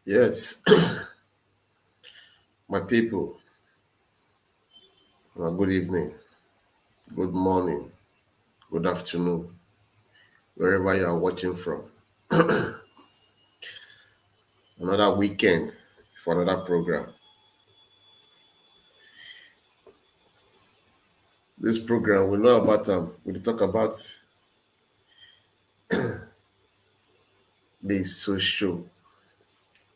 Yes, my people, good evening, good morning, good afternoon, wherever you are watching from. Another weekend for another program. This program we know about we talk about the social,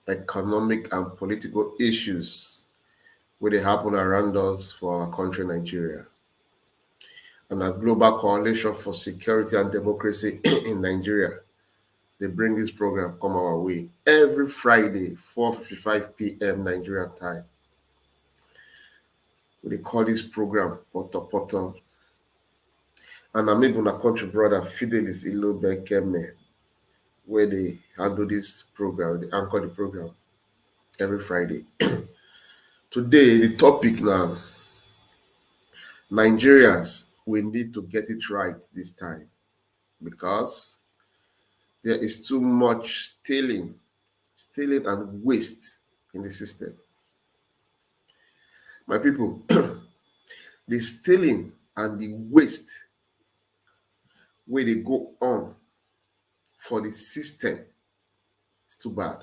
economic, and political issues where they happen around us for our country, Nigeria, and a global coalition for security and democracy in Nigeria. They bring this program come our way every Friday, 4:55 p.m. Nigerian time. They call this program Poto Poto. And I'm able to country brother Fidelis Ilobekeme, where they handle this program, they anchor the program every Friday. Today, the topic now, Nigerians, we need to get it right this time because there is too much stealing and waste in the system. My people, the stealing and the waste where they go on for the system is too bad.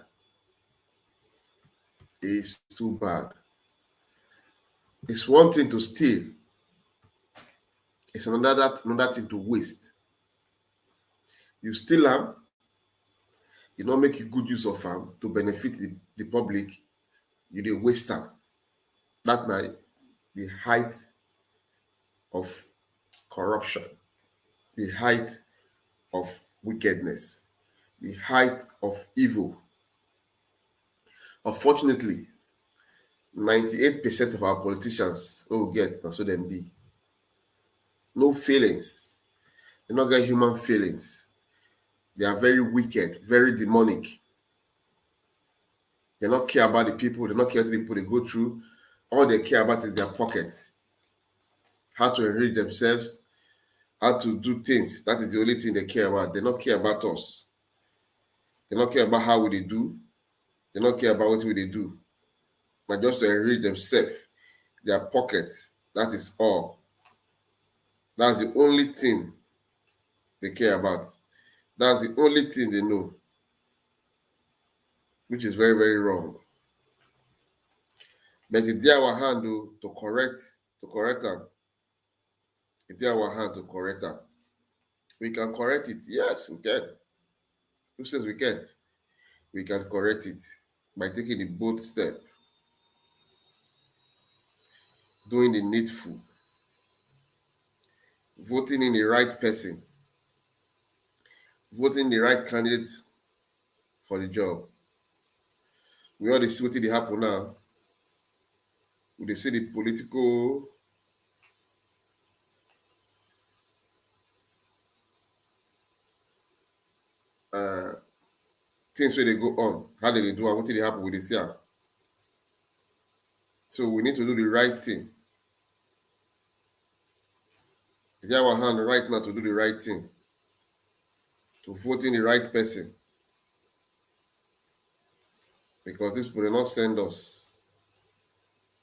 It's too bad. It's one thing to steal, it's another thing to waste. You steal them, you don't make a good use of them to benefit the public, you dey waste them. That na the height of corruption, the height of wickedness, the height of evil. Unfortunately, 98% of our politicians wey we get na so dem be. No feelings. They don't get human feelings. They are very wicked, very demonic. They don't care about the people. They don't care what the people they go through. All they care about is their pocket. How to enrich themselves, how to do things. That is the only thing they care about. They don't care about us. They don't care about how we they do. They don't care about what we they do. But just to enrich themselves, their pocket. That is all. That's the only thing they care about. That's the only thing they know, which is very, very wrong. But it's there our hand to correct them. It's there our hand to correct them. We can correct it. Yes, we can. Who says we can't? We can correct it by taking the bold step, doing the needful, voting in the right person, voting the right candidate for the job. We all see what they happen now. We see the political uh, things where they go on, how they do and what they happen with this year. So we need to do the right thing. It's our hand right now to do the right thing, to vote in the right person. Because these people, they not send us.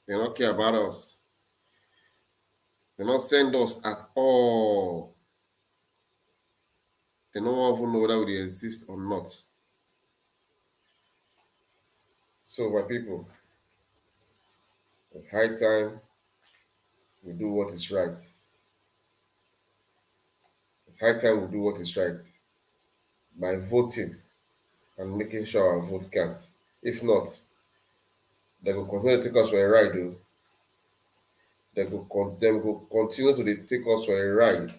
They don't care about us. They not send us at all. They don't even know whether we exist or not. So my people, it's high time we do what is right. It's high time we do what is right by voting and making sure our vote counts. If not, they will continue to take us for a ride. Though. They will continue to take us for a ride.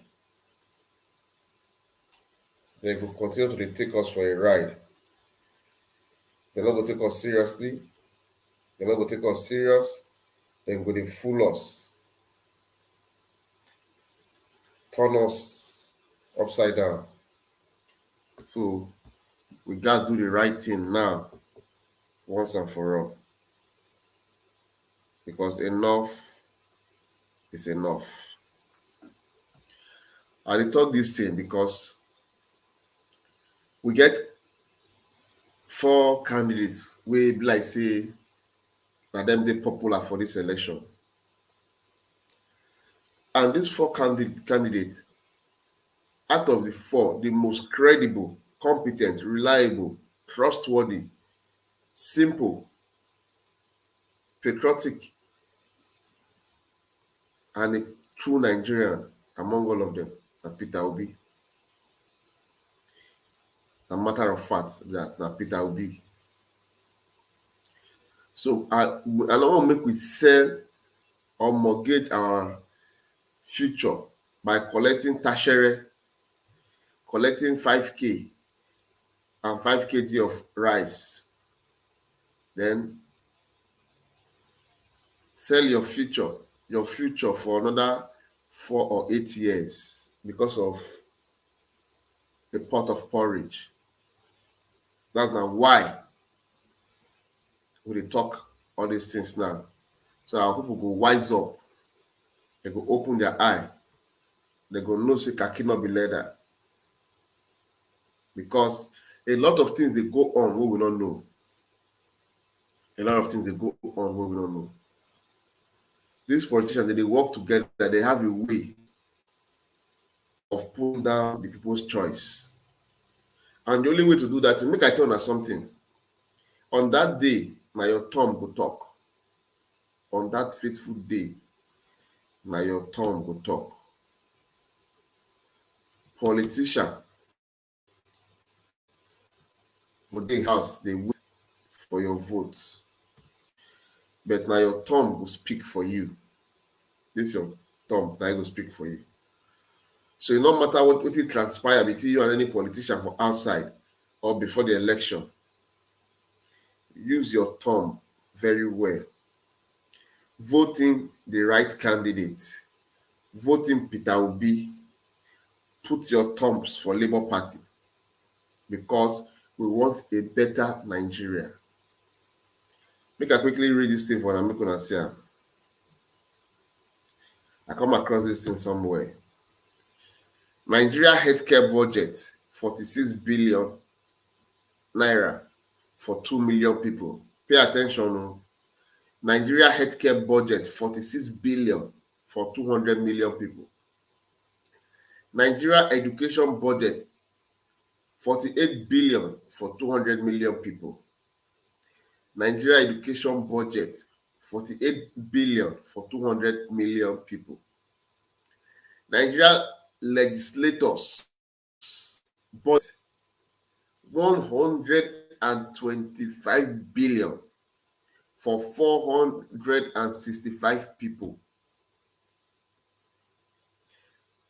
They will continue to take us for a ride. They're not going to take us seriously. They're not going to take us serious. They're going to fool us, turn us upside down. So we got to do the right thing now, once and for all. Because enough is enough. I talk this thing because we get 4 candidates wey be like say na dem dey popular for dis election. And dis 4 candidates, out of the 4, the most credible, competent, reliable, trustworthy, simple, patriotic, and a true Nigerian among all of them na Peter Obi. Na matter of fact that na Peter Obi. So I don't want make we sell or mortgage our future by collecting tashere, collecting 5k and 5 kg of rice, then sell your future for another 4 or 8 years because of a pot of porridge. That's now why we dey talk all these things now. So our people go wise up, they go open their eye, they go know say khaki no be leather. Because a lot of things they go on wey we don't know. A lot of things they go on wey we don't know. These politicians, they work together, they have a way of pulling down the people's choice. And the only way to do that is make I tell you something. On that day, na your tongue go talk. On that fateful day, na your tongue go talk. Politician go dey house, they wait for your vote. But na your tongue go speak for you. This your tongue, na go speak for you. So it no matter what it transpire between you and any politician from outside or before the election, use your tongue very well. Voting the right candidate, voting Peter Obi, put your thumbs for Labour Party because we want a better Nigeria. Make I quickly read this thing for them, make una see am. I come across this thing somewhere. Nigeria healthcare budget 46 billion naira for 2 million people. Pay attention. Nigeria healthcare budget 46 billion for 200 million people. Nigeria education budget 48 billion for 200 million people. Nigeria education budget 48 billion for 200 million people. Nigeria legislators budget 125 billion for 465 people.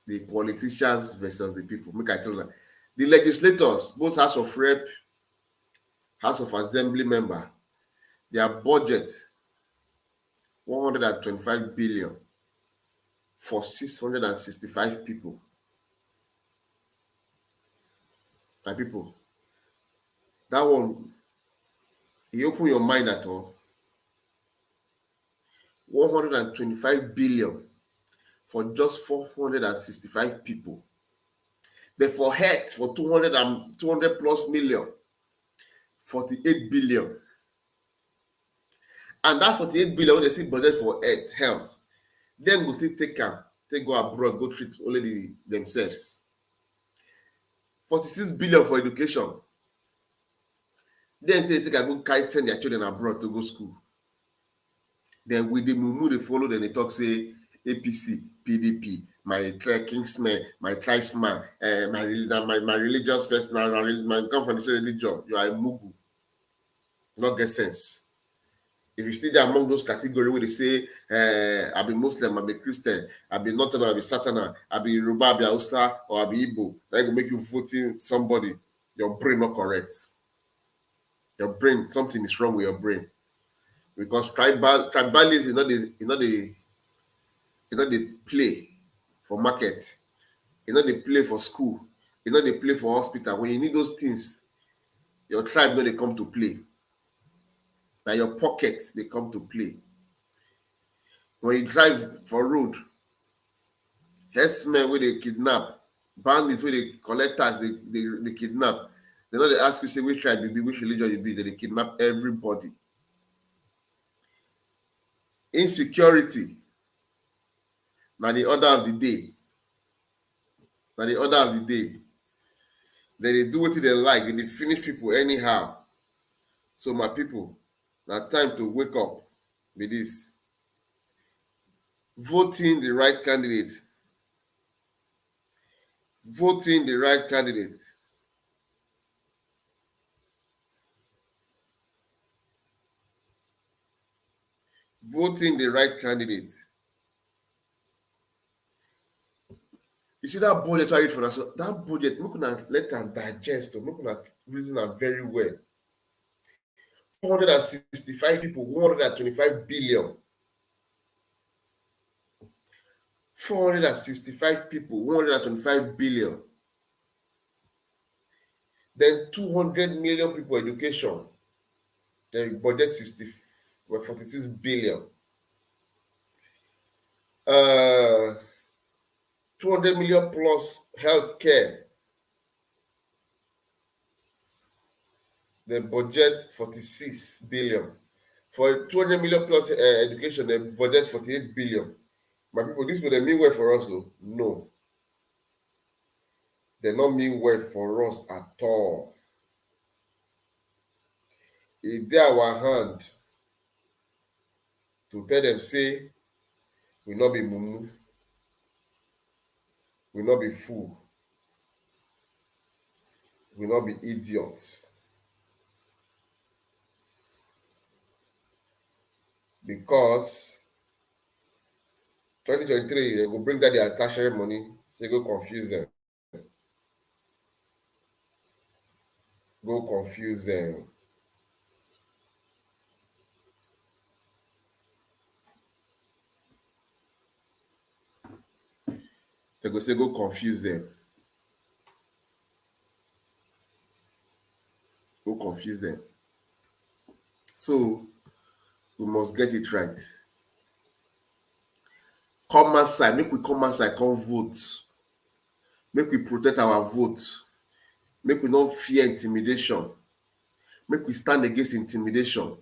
The politicians versus the people. Make I tell you, the legislators, both House of Rep, House of Assembly member, their budget 125 billion for 665 people. My people, that one, you open your mind at all. 125 billion for just 465 people. But for health, for 200 plus million, 48 billion. And that 48 billion, when they see budget for health, then go still take go abroad, go treat only themselves. 46 billion for education. Then say they go send their children abroad to go school. Then with the mumu they follow, then they talk say APC, PDP, my Kingsman, my tribesman, my religious person, my come from this religion. You are a mugu. Not get sense. If you stay there among those categories where they say, I be Muslim, I be Christian, I be Northern, I be Satana, I be Yoruba, I be Hausa, or I be Igbo, that will make you voting somebody. Your brain not correct. Your brain, something is wrong with your brain. Because tribalism is not the play for market. It's not the play for school. It's not the play for hospital. When you need those things, your tribe know they come to play. Now your pockets they come to play. When you drive for road, herdsmen where they kidnap, bandits where they collect tax, they kidnap. They know they ask you, say, which tribe you be, which religion you be, then they kidnap everybody. Insecurity. Now the order of the day. Now the order of the day. Then they do what they like, and they finish people anyhow. So my people, now time to wake up with this. Voting the right candidate. Voting the right candidate. Voting the right candidate. You see that budget I read for us, so that budget, we could let them digest, we could reason them very well. 465 people, 125 billion. 465 people, 125 billion. Then 200 million people education. Then budget 46 billion. 200 million plus healthcare. The budget 46 billion. For 200 million plus education, the budget 48 billion. My people, this would mean well for us, though? No. They not mean well for us at all. It's there our hand to tell them, say, we not be mumu, we not be fool, we not be idiots. Because 2023, they will bring that their tertiary money, say go confuse them. Go confuse them. They go say go confuse them. Go confuse them. So we must get it right. Come outside, make we come outside, come vote. Make we protect our vote. Make we not fear intimidation. Make we stand against intimidation.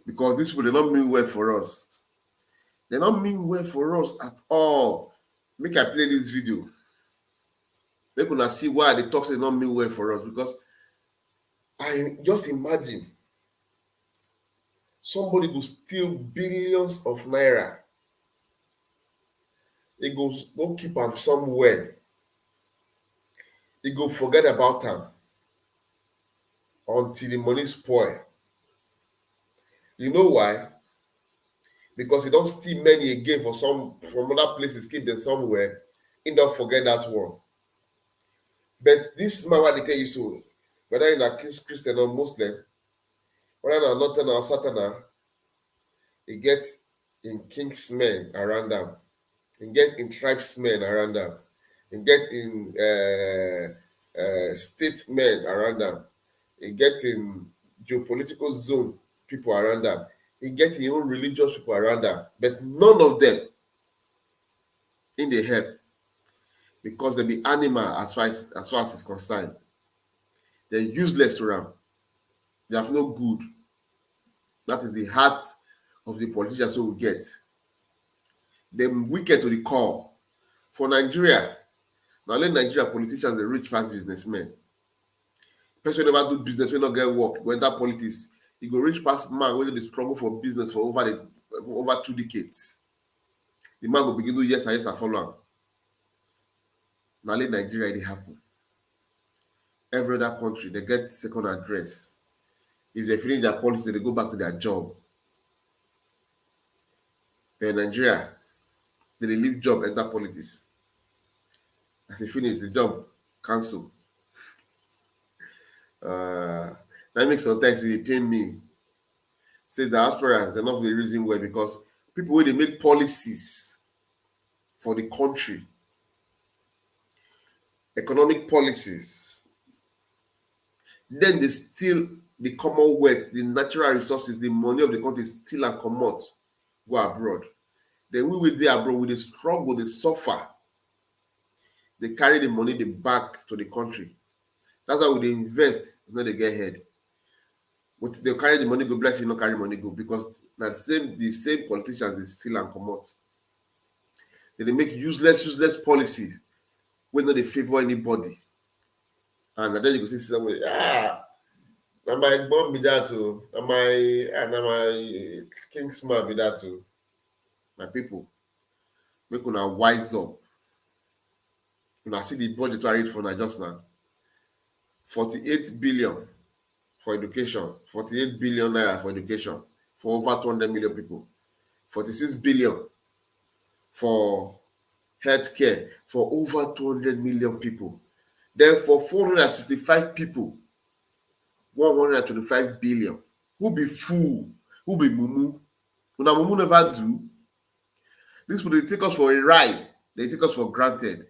Because this will not mean well for us. They not mean well for us at all. Make I play this video. Make una see why the talk say not mean well for us. Because I just imagine somebody go steal billions of naira. He goes go keep them somewhere. He go forget about them until the money spoil. You know why? Because he don't steal many again from other places, keep them somewhere. He don't forget that one. But this man, what they tell you so, whether you're a Christian or Muslim, whether you're Northern or Southern, he get in king's men around them, he get in tribesmen around them, he get in statesmen around them, he get in geopolitical zone people around them, he get in own religious people around them, but none of them in the help because they be animal as far as it's concerned. They're useless to them. They have no good. That is the heart of the politicians who will get. They're wicked to the core. For Nigeria, now let Nigeria politicians the rich past businessmen. Person never do business, will not get work, go enter politics. He go rich past man when they struggle for business for over 2 decades. The man will begin to yes, I follow him. Now let Nigeria it happen. Every other country, they get second address. If they finish their politics, they go back to their job. But in Nigeria, they leave job, enter politics. As they finish the job, cancel. That makes sometimes they pay me. Say the aspirants, they're not the reason why, because people when they make policies for the country, economic policies, then they steal the commonwealth, the natural resources, the money of the country, steal and come out, go abroad. Then we will there abroad, with the struggle, they suffer. They carry the money they back to the country. That's why they invest, they get ahead. But they carry the money go, bless you, not carry money go, because the same politicians they steal and come out. They make useless policies when they favor anybody. And then you go see somebody, na my mom be that too, na my kingsman be that too. My people, make una wise up. Una see the budget I read for now just now. 48 billion for education, 48 billion naira for education for over 200 million people, 46 billion for healthcare for over 200 million people. Then for 465 people, 125 billion. Who be fool? Who be mumu? Una mumu never do. This will take us for a ride. They take us for granted.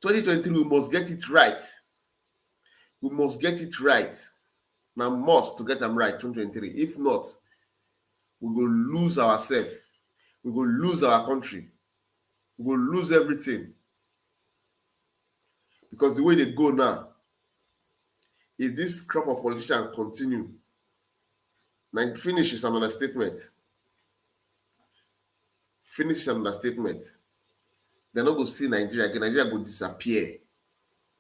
2023, we must get it right. We must get it right. Now, must to get them right, 2023. If not, we will lose ourselves. We will lose our country. We will lose everything. Because the way they go now, if this crop of politicians continue, finish is an understatement. Finish is an understatement. They're not going to see Nigeria again. Nigeria will disappear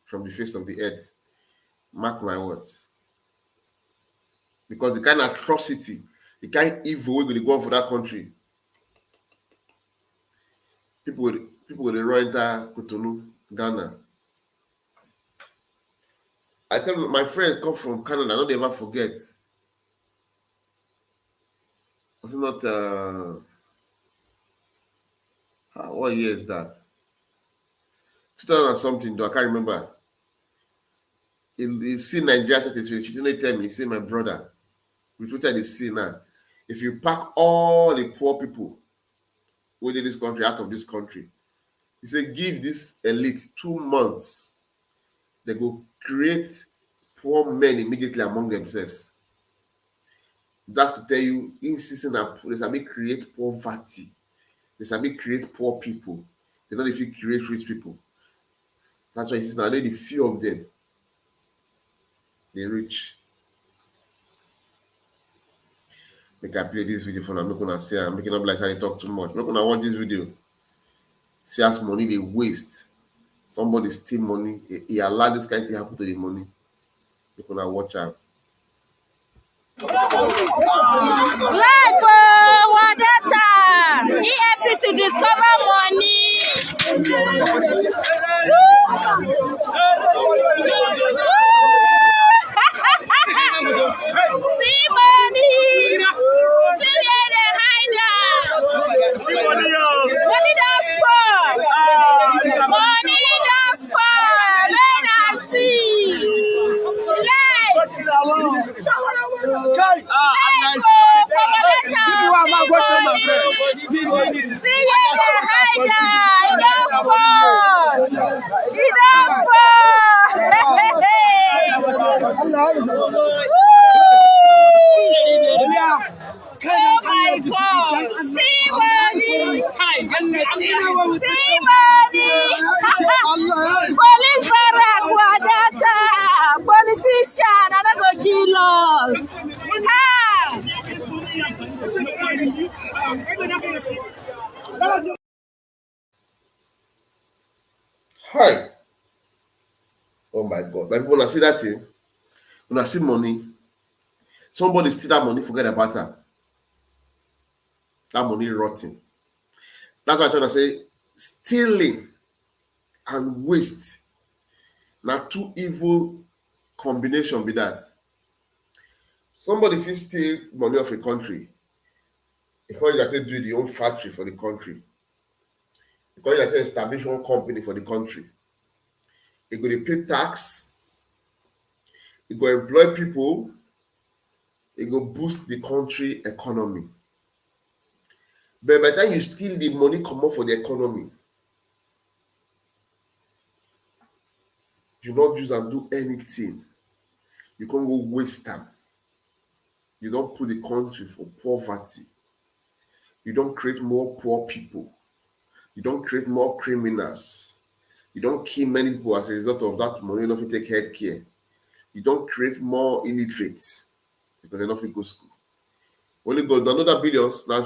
from the face of the earth. Mark my words. Because the kind of atrocity, the kind of evil we're going to go on for that country, people will run into Cotonou, Ghana. I tell you, my friend come from Canada, I don't ever forget. Was it not, what year is that? 2000 and something, though, I can't remember. He see Nigeria set his face. He didn't tell me, he said, my brother, with what I see now, if you pack all the poor people within this country out of this country, he said, give this elite 2 months, they go create poor men immediately among themselves. That's to tell you, insisting that they shall create poverty. They shall create poor people. They don't if you create rich people. That's why he says now the few of them, they rich. Make I play this video for now. I'm not gonna say I'm making up like I talk too much. I'm not gonna watch this video. See as money they waste. Somebody steal money. He allowed this kind of thing happen to the money. You're gonna watch out. Life for data. EFCC discover money. See money. See where they hide out. Money don't spoil. Money don't spoil. When I see life. See where they hide out. It don't spoil. It don't spoil. Oh my God! See money! See money! Police barrack, wadata! Politician, I don't go kill us! Hi! Oh my God! Like when I see that thing, when I see money, somebody steal that money, forget about that. That money rotting. That's why I'm trying to say stealing and waste. Now two evil combination be that. Somebody if steal money of a country, because you have to do the own factory for the country, because you have to establish one company for the country, you go to pay tax, you go employ people, you go boost the country economy. But by the time you steal the money come up for the economy, you not use and do anything. You can't go waste time. You don't put the country for poverty. You don't create more poor people. You don't create more criminals. You don't kill many people as a result of that money, not fit take health care. You don't create more illiterates because they not fit go school. Only go another billions. Now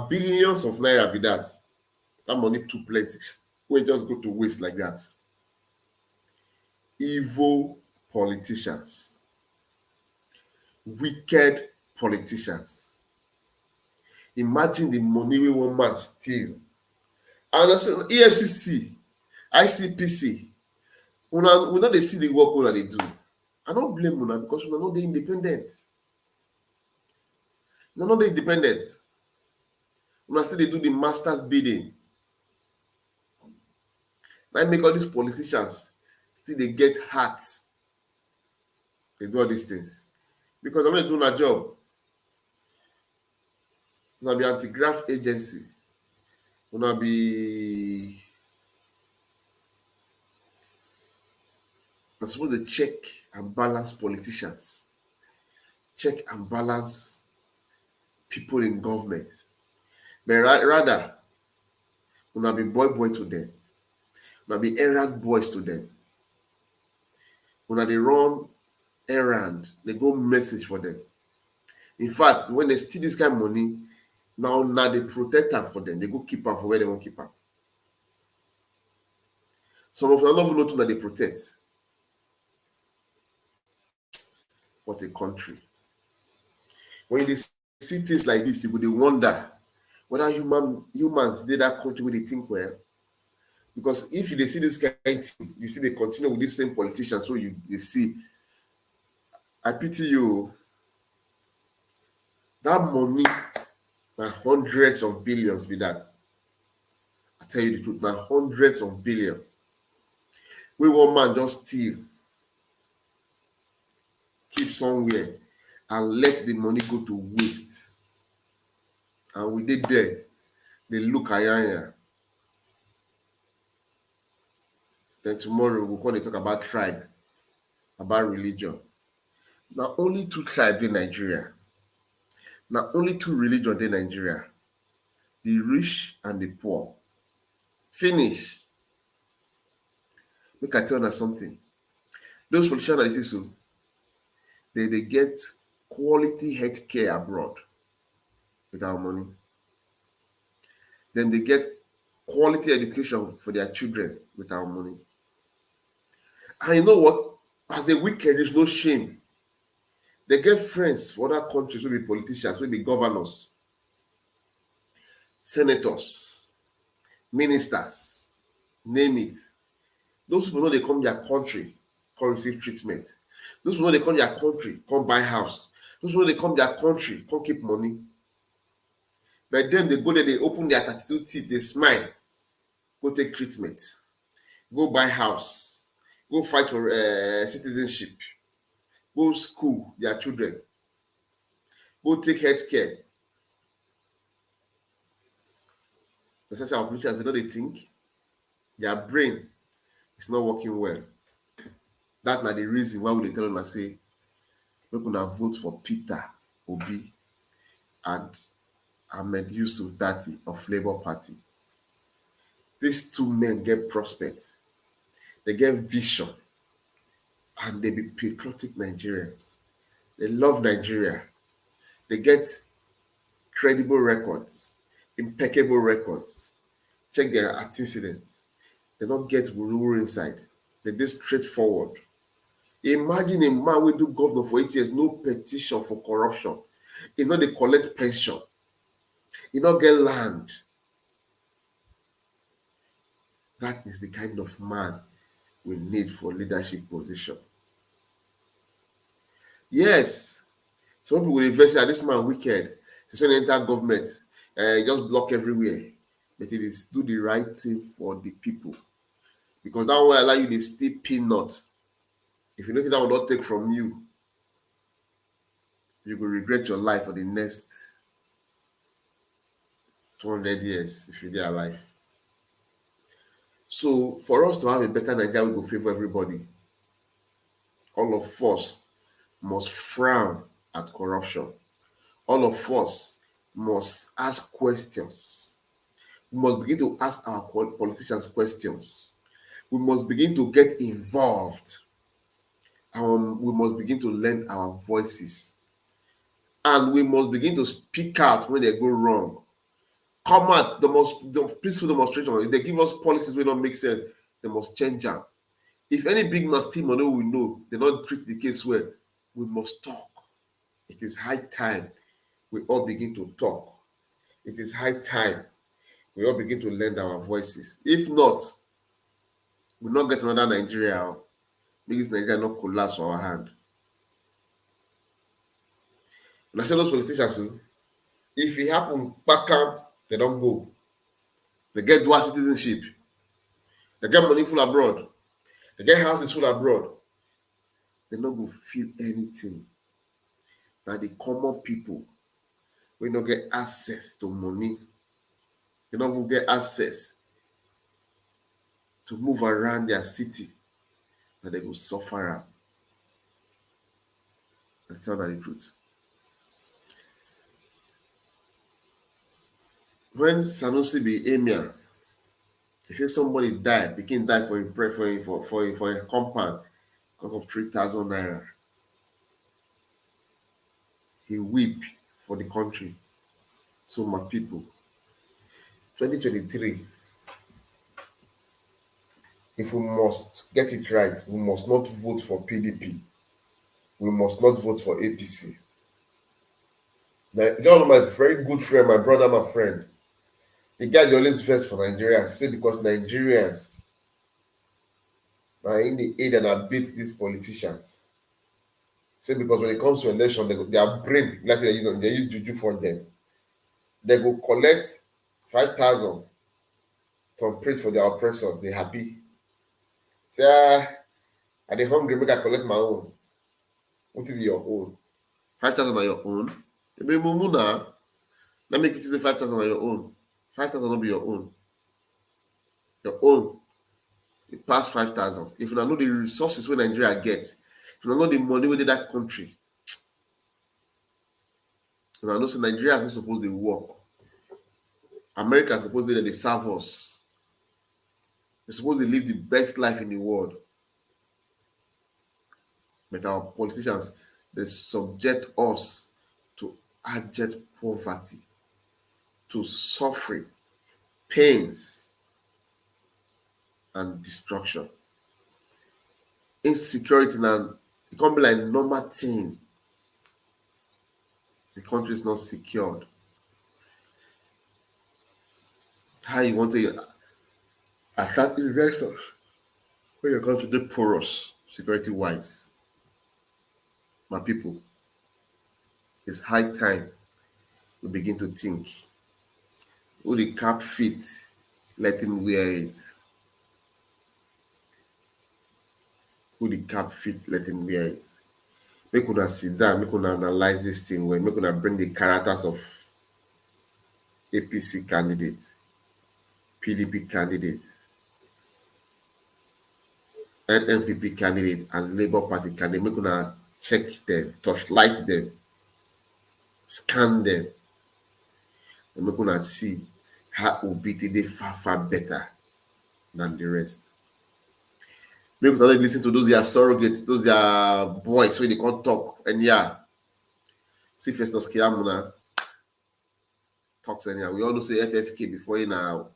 billions of naira be that. That money too plenty. We just go to waste like that. Evil politicians, wicked politicians. Imagine the money we one man steal. And also EFCC, ICPC, we know they see the work una dey do. I don't blame una because una no dey independent. Una no dey independent. Una still dey do the master's bidding. Na make all these politicians still dey get heart. They do all these things because they no dey do una job. Una be anti-graft agency. Una be na suppose dey check and balance politicians, check and balance people in government. But rather, una be boy to them. Una be errand boys to them. Una dey run errand, they go message for them. In fact, when they steal this kind of money, now they protect am for them. They go keep am for where they wan keep am. Some of them no even know that they protect. What a country. When you see things like this, you would wonder whether humans did that country where they think well. Because if you see this kind of thing, you see they continue with these same politicians, so you see, I pity you. That money, na hundreds of billions be that. I tell you the truth, na hundreds of billions. We one man just steal, keep somewhere, and let the money go to waste. And we did there, they look ayanya. Then tomorrow we're going to talk about tribe, about religion. Now only 2 tribes in Nigeria. Now only 2 religions in Nigeria. The rich and the poor. Finish. Make I tell you something. Those politicians that you see so, they get quality health care abroad with our money. Then they get quality education for their children with our money. And you know what? As a wicked, there's no shame. They get friends for other countries will be politicians, will be governors, senators, ministers, name it. Those people know they come to their country, come receive treatment. Those people know they come to their country, come buy house. Those people know they come to their country, come keep money. But then they go there, they open their 32 teeth, they smile, go take treatment, go buy house, go fight for citizenship, go school their children, go take health care. That's how our politicians, they know they think. Their brain is not working well. That's not the reason why we tell them, I say, we're going to vote for Peter Obi and Ahmed Yusuf Dati of Labour Party. These 2 men get prospect. They get vision. And they be patriotic Nigerians. They love Nigeria. They get credible records, impeccable records. Check their antecedents. They don't get wuru inside. They just straightforward. Imagine a man will do governor for 8 years, no petition for corruption. He not they collect pension. He not get land. That is the kind of man we need for leadership position. Yes, some people will invest that this man wicked. He's going to enter government, just block everywhere. But it is do the right thing for the people. Because that will allow you to steal peanut. If you notice that will not take from you, you will regret your life for the next 200 years if you're alive. So for us to have a better Nigeria, we will favor everybody. All of us must frown at corruption. All of us must ask questions. We must begin to ask our politicians questions. We must begin to get involved. We must begin to lend our voices. And we must begin to speak out when they go wrong. Come out the peaceful demonstration. If they give us policies that don't make sense, they must change them. If any big man steal money, we know they don't treat the case well. We must talk. It is high time we all begin to talk. It is high time we all begin to lend our voices. If not, we'll not get another Nigeria. Because Nigeria not collapse for our hand. And I say those politicians, if it happen, back up, they don't go. They get dual citizenship. They get money full abroad. They get houses full abroad. They not go feel anything. Now the common people will not get access to money. They not even get access to move around their city. And they go suffer. I tell them the truth. When Sanusi be emir, if somebody die, Pikin die for a compound because of 3,000 naira. He weep for the country. So my people, 2023, if we must get it right, we must not vote for PDP. We must not vote for APC. Now, one of my very good friend, my brother, my friend, the guy dey always vex for Nigerians. He say because Nigerians are in the aid and abet these politicians. Say because when it comes to election, their brain, like they use juju for them. They go collect 5,000 to pray for their oppressors. They happy. Say, I dey hungry, make I collect my own. What be your own? 5,000 are your own. You be mumu now. Let me say 5,000 are your own. 5,000 will be your own. Your own. It pass 5,000. If you don't know the resources where Nigeria gets, if you don't know the money within that country, you know say Nigeria is not supposed to work. America is supposed to they serve us. They're supposed to live the best life in the world. But our politicians, they subject us to abject poverty, to suffering, pains, and destruction. Insecurity now, it can't be like normal thing. The country is not secured. How you want to attract investors when your country is porous, security wise? My people, it's high time we begin to think. Who the cap fit, let him wear it. Who the cap fit, let him wear it. Make una sit down, make una analyze this thing well, make una bring the characters of APC candidates, PDP candidates, NNPP candidate, and Labour Party candidate. Make una check them, touchlight them, scan them, and make una see how Obiti dey far better than the rest. Make una not listen to those their surrogates, those their boys when they can't talk. And yeah, see Festus Keyamuna talks anyhow. We all know say FFK before you now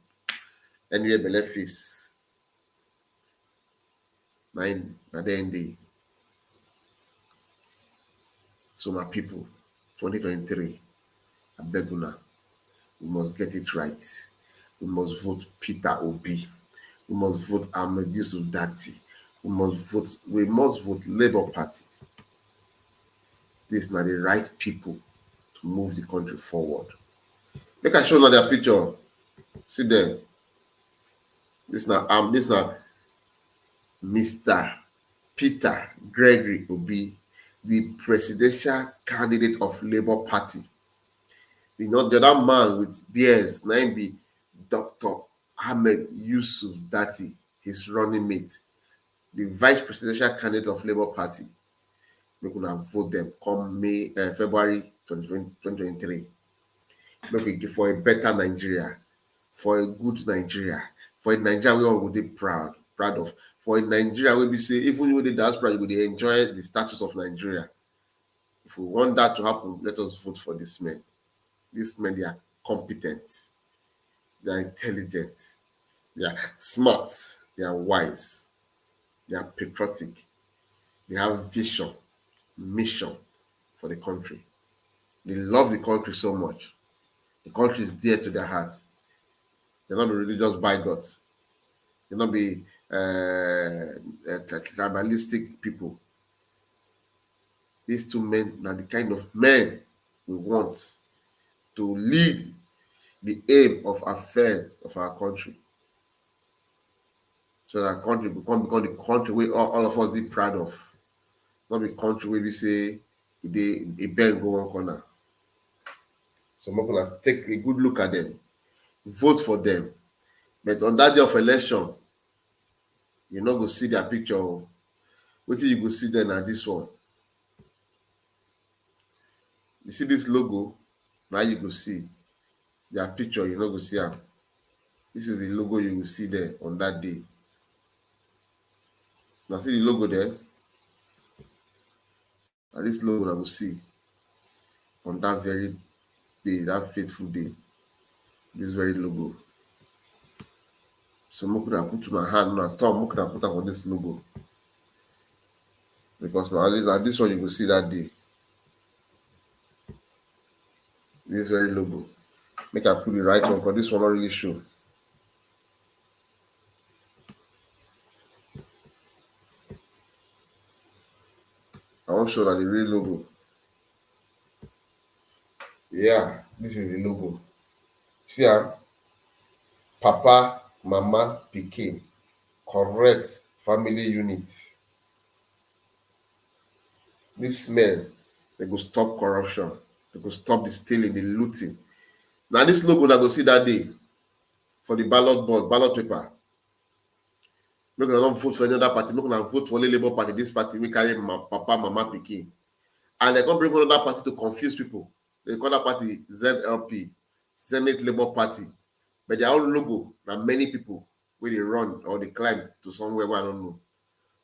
anyway belle face. Na the end. So my people, 2023, I beg una, we must get it right. We must vote Peter Obi. We must vote Ahmed Yusuf Dati. We must vote Labour Party. These are the right people to move the country forward. Make I show now their picture. See them. This now Mr. Peter Gregory Obi, the presidential candidate of Labour Party. The other man with beards, name be Dr. Ahmed Yusuf Dati, his running mate, the vice presidential candidate of Labour Party. Make una vote them come February 2023. Make we for a better Nigeria, for a good Nigeria, for a Nigeria we all will be proud. proud of. For in Nigeria, we say even with the diaspora, you would enjoy the status of Nigeria. If we want that to happen, let us vote for these men. These men, they are competent, they are intelligent, they are smart, they are wise, they are patriotic, they have vision, mission for the country. They love the country so much. The country is dear to their heart. They're not religious bigots. They're not be tribalistic people. These two men are the kind of men we want to lead the aim of affairs of our country. So that our country become the country where all of us be proud of. Not the country where we say a bend go one corner. So we're going to take a good look at them, vote for them. But on that day of election, you're not going to see their picture. Wait till you go see them at this one. You see this logo, now you go see their picture, you're not going to see them. This is the logo you will see there on that day. Now see the logo there. And this logo I will see on that very day, that fateful day. This very logo. So I'm going to put on a hand, on a thumb, I'm going to put on this logo. Because now this one you will see that day. This very logo. Make I put the right one, because this one not really show. I want to show that the real logo. Yeah, this is the logo. See, Papa, Mama, Pikin, correct family unit. These men, they go stop corruption. They go stop the stealing, the looting. Now this logo that go see that day for the ballot board, ballot paper. Make una not vote for any other party. Make una vote for only Labour Party. This party we carry Papa, Mama, Pikin. And they can bring another party to confuse people. They call that party ZLP, Senate Labour Party. But their own logo, now many people where they run or they climb to somewhere where I don't know.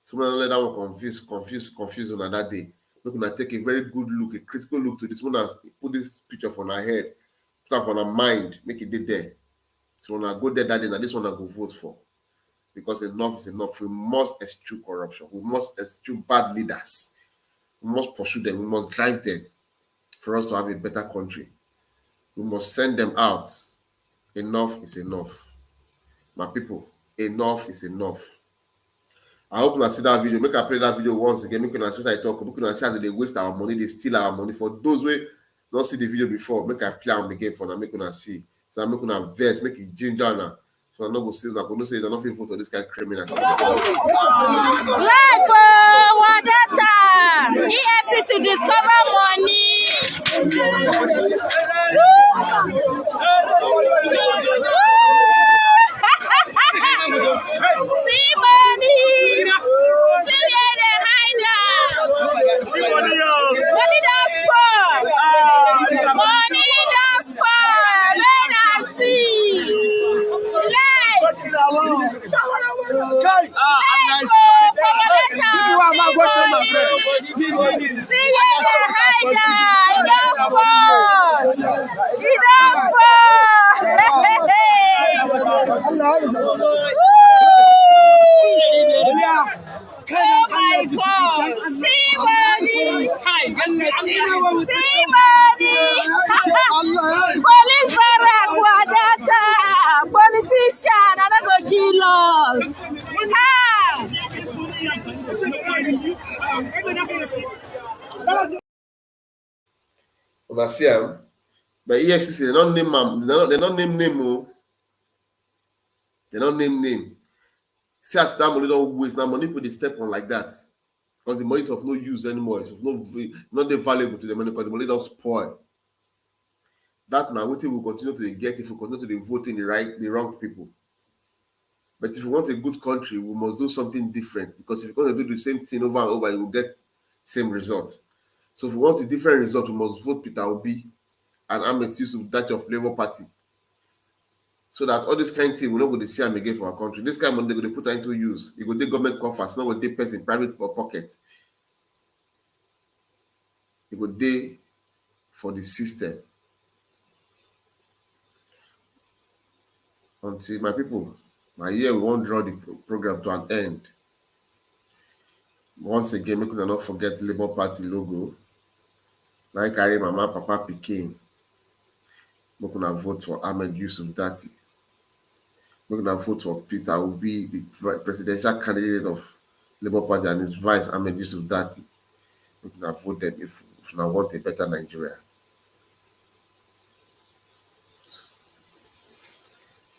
So when I let that one confuse on that day. We're gonna take a very good look, a critical look to this one. Put this picture on our head, put it on our mind, make it there. So when I go there that day, now this one I go vote for. Because enough is enough. We must eschew corruption. We must eschew bad leaders. We must pursue them. We must drive them for us to have a better country. We must send them out. Enough is enough. My people, enough is enough. I hope you see that video. Make I play that video once again. Make you see what I talk. Make you see how they waste our money. They steal our money. For those who don't see the video before, make I play them again for now. Make you see. So I make you vet. Make it ginger now. So I'm not going to say that. I'm going to say they're not fit for this kind of criminal. Life for Wadata. EFCC discover money. See money. See where they hide out. Money don't spoil. Money don't spoil. Men I see. Oh my God! See money! See money! Police barrack, Wadata! Politician, I don't go kill us! When I see them, but EFCC, they don't name them. They don't name name. They don't name. See as that money don't waste. Now money put the step on like that. Because the money is of no use anymore. It's of not valuable to the money because the money don't spoil. That now what we will continue to get if we continue to vote in the wrong people. But if we want a good country, we must do something different. Because if you're going to do the same thing over and over, you will get same results. So if we want a different result, we must vote Peter Obi and Ahmed Yusuf, that of Labour Party. so that all this kind of thing we no go dey see am again for our country. This kind of money they go dey put am into use. E go dey government coffers, no go dey person private pocket. E go dey for the system. Until my people, na here we wan draw the program to an end. Once again, make una no forget Labour Party logo. Na im carry mama, papa, pikin. Make una vote for Ahmed Yusuf Dati. Make una vote for Peter Obi, the presidential candidate of Labour Party, and his vice, Ahmed Yusuf Dati. Make una vote them if una want a better Nigeria.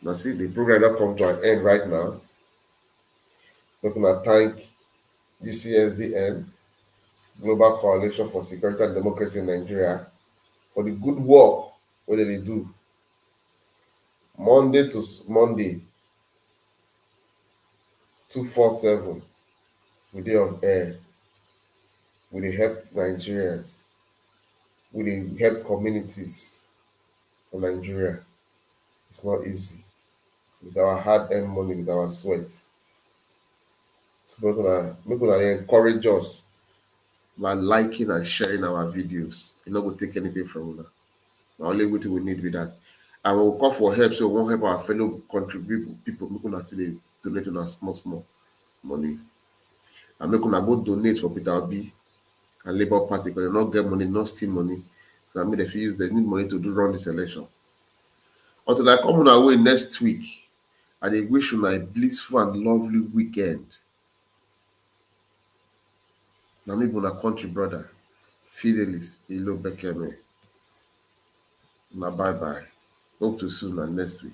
Now see, the program don come to an end right now. Make una thank GCSDN, Global Coalition for Security and Democracy in Nigeria, for the good work wey dem dey do. Monday to Monday, 247, we dey on air. We dey help Nigerians. We dey help communities for Nigeria. It's not easy. With our hard-earned money, with our sweat. So make una dey encourage us by liking and sharing our videos. E no go take anything from una. Na only wetin we need be that. And we will call for help, so we wan help our fellow contribute people. Make una still dey donate una small money. And make una go donate for Peter Obi and Labour Party, because dem no get money, no steal money. So I mean, if you they need money to run this election. Until I come on our way next week, I dey wish you a blissful and lovely weekend. Na me be una country brother, Fidelis Ilo Bekeme. Na bye bye. Hope to see you next week.